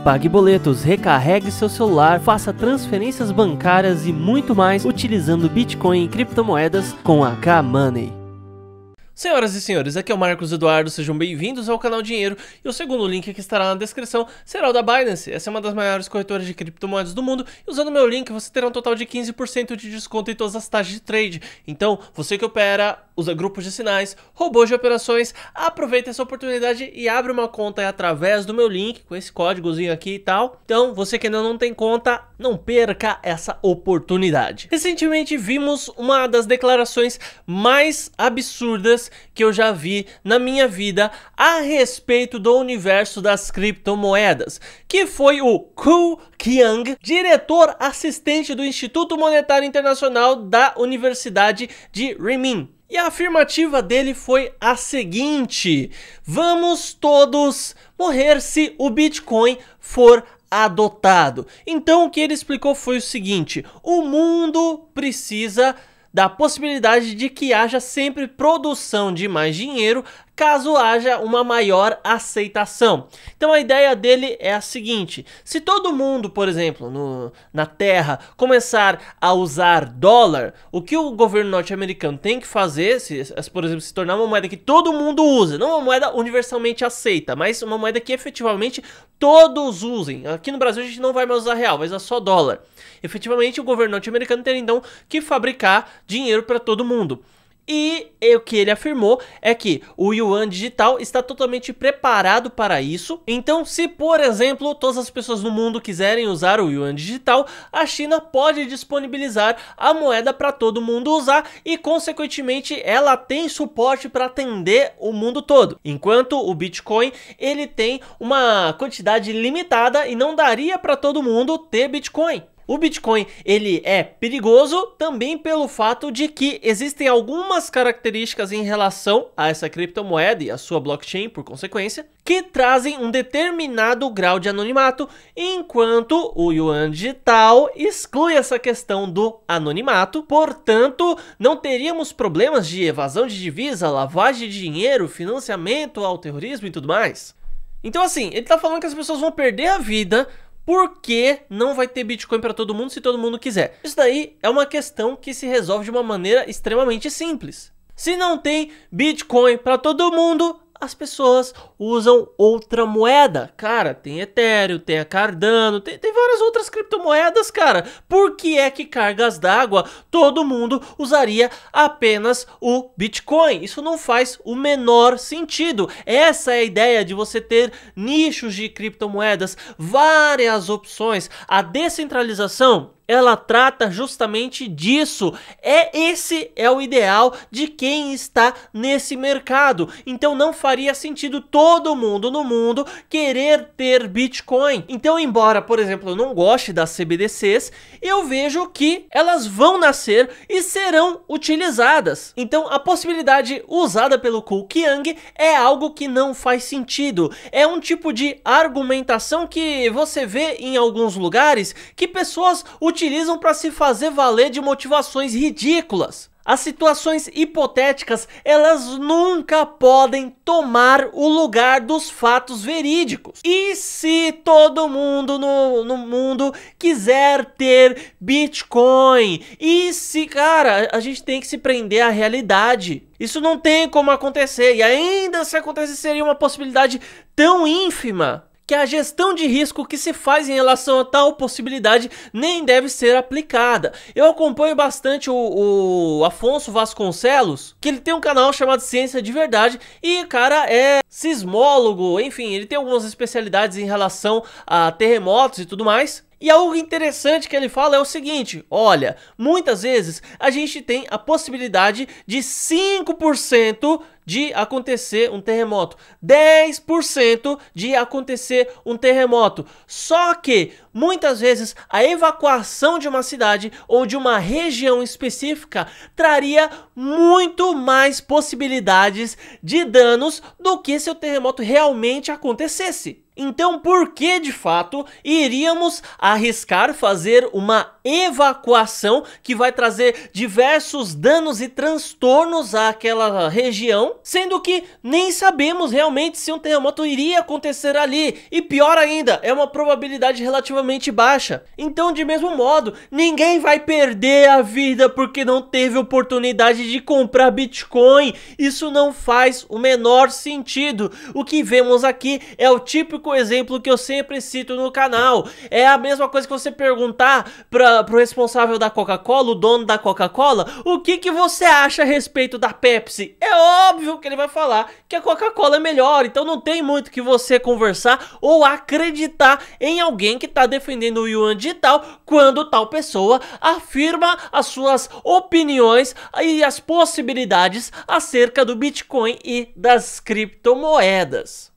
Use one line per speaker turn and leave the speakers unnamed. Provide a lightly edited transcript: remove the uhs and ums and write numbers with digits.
pague boletos, recarregue seu celular, faça transferências bancárias e muito mais utilizando Bitcoin e criptomoedas com a K-Money.
Senhoras e senhores, aqui é o Marcos Eduardo, sejam bem-vindos ao canal Dinheiro, e o segundo link que estará na descrição será o da Binance. Essa é uma das maiores corretoras de criptomoedas do mundo, e usando o meu link você terá um total de 15% de desconto em todas as taxas de trade. Então, você que opera, usa grupos de sinais, robôs de operações, aproveita essa oportunidade e abre uma conta através do meu link, com esse códigozinho aqui e tal. Então, você que ainda não tem conta, não perca essa oportunidade. Recentemente vimos uma das declarações mais absurdas que eu já vi na minha vida a respeito do universo das criptomoedas, que foi o Kool Keang, diretor assistente do Instituto Monetário Internacional da Universidade de Renmin. E a afirmativa dele foi a seguinte: vamos todos morrer se o Bitcoin for adotado. Então o que ele explicou foi o seguinte: o mundo precisa da possibilidade de que haja sempre produção de mais dinheiro caso haja uma maior aceitação. Então a ideia dele é a seguinte: se todo mundo, por exemplo, na Terra começar a usar dólar, o que o governo norte-americano tem que fazer, por exemplo, se tornar uma moeda que todo mundo usa, não uma moeda universalmente aceita, mas uma moeda que efetivamente todos usem. Aqui no Brasil a gente não vai mais usar real, vai usar só dólar. Efetivamente o governo norte-americano teria então que fabricar dinheiro para todo mundo. E o que ele afirmou é que o yuan digital está totalmente preparado para isso. Então, se por exemplo todas as pessoas no mundo quiserem usar o yuan digital, a China pode disponibilizar a moeda para todo mundo usar e consequentemente ela tem suporte para atender o mundo todo. Enquanto o Bitcoin, ele tem uma quantidade limitada e não daria para todo mundo ter Bitcoin. O Bitcoin, ele é perigoso também pelo fato de que existem algumas características em relação a essa criptomoeda e a sua blockchain, por consequência, que trazem um determinado grau de anonimato, enquanto o yuan digital exclui essa questão do anonimato. Portanto, não teríamos problemas de evasão de divisa, lavagem de dinheiro, financiamento ao terrorismo e tudo mais. Então assim, ele tá falando que as pessoas vão perder a vida porque não vai ter Bitcoin para todo mundo se todo mundo quiser. Isso daí é uma questão que se resolve de uma maneira extremamente simples. Se não tem Bitcoin para todo mundo, as pessoas usam outra moeda. Cara, tem Ethereum, tem a Cardano, tem várias outras criptomoedas, cara. Por que é que cargas d'água todo mundo usaria apenas o Bitcoin? Isso não faz o menor sentido. Essa é a ideia de você ter nichos de criptomoedas, várias opções. A descentralização, ela trata justamente disso. Esse é o ideal de quem está nesse mercado. Então não faria sentido todo mundo no mundo querer ter Bitcoin. Então, embora, por exemplo, eu não goste das CBDCs, eu vejo que elas vão nascer e serão utilizadas. Então a possibilidade usada pelo Kool Keang é algo que não faz sentido. É um tipo de argumentação que você vê em alguns lugares que pessoas utilizam para se fazer valer de motivações ridículas. As situações hipotéticas, elas nunca podem tomar o lugar dos fatos verídicos. E se todo mundo no mundo quiser ter Bitcoin? E se, cara, a gente tem que se prender à realidade. Isso não tem como acontecer. E ainda se acontecer, seria uma possibilidade tão ínfima que a gestão de risco que se faz em relação a tal possibilidade nem deve ser aplicada. Eu acompanho bastante o Afonso Vasconcelos, que ele tem um canal chamado Ciência de Verdade, e o cara é sismólogo, enfim, ele tem algumas especialidades em relação a terremotos e tudo mais. E algo interessante que ele fala é o seguinte: olha, muitas vezes a gente tem a possibilidade de 5% de acontecer um terremoto, 10% de acontecer um terremoto. Só que muitas vezes a evacuação de uma cidade ou de uma região específica traria muito mais possibilidades de danos do que se o terremoto realmente acontecesse. Então, por que de fato iríamos arriscar fazer uma evacuação que vai trazer diversos danos e transtornos àquela região, sendo que nem sabemos realmente se um terremoto iria acontecer ali, e pior ainda, é uma probabilidade relativamente baixa. Então, de mesmo modo, ninguém vai perder a vida porque não teve oportunidade de comprar Bitcoin. Isso não faz o menor sentido. O que vemos aqui é o típico exemplo que eu sempre cito no canal. É a mesma coisa que você perguntar pro responsável da Coca-Cola, o dono da Coca-Cola, o que você acha a respeito da Pepsi? É óbvio que ele vai falar que a Coca-Cola é melhor, então não tem muito que você conversar ou acreditar em alguém que está defendendo o yuan digital quando tal pessoa afirma as suas opiniões e as possibilidades acerca do Bitcoin e das criptomoedas.